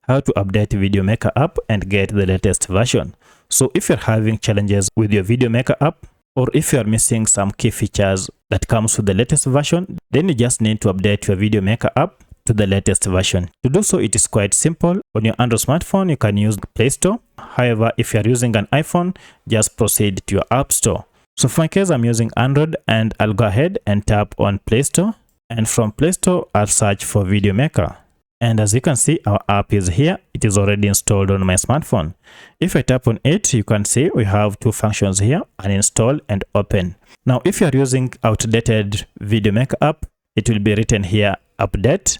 how to update Videomaker app and get the latest version. So if you're having challenges with your Videomaker app, or if you are missing some key features that comes with the latest version, then you just need to update your Videomaker app to the latest version. To do so, it is quite simple. On your Android smartphone, you can use Play Store. However, if you are using an iPhone, just proceed to your App Store. So for in case I'm using Android, and I'll go ahead and tap on Play Store, and from Play Store I'll search for Videomaker. And as you can see, our app is here. It is already installed on my smartphone. If I tap on it, you can see we have two functions here, uninstall and open. Now if you are using outdated Videomaker app, it will be written here update.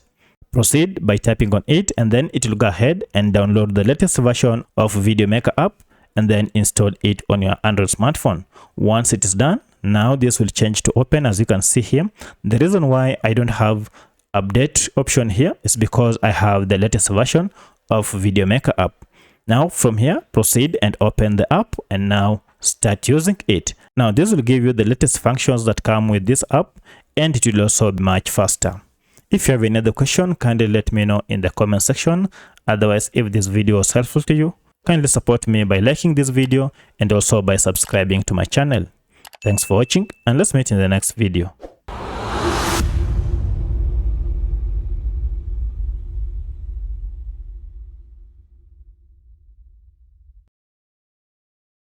Proceed by tapping on it, and then it will go ahead and download the latest version of Videomaker app and then install it on your Android smartphone. Once it is done, now this will change to open. As you can see here, the reason why I don't have update option here is because I have the latest version of Videomaker app. Now from here, proceed and open the app, and now start using it. Now this will give you the latest functions that come with this app, and it will also be much faster. If you have any other question, kindly let me know in the comment section. Otherwise, if this video was helpful to you, kindly support me by liking this video and also by subscribing to my channel. Thanks for watching, and let's meet in the next video.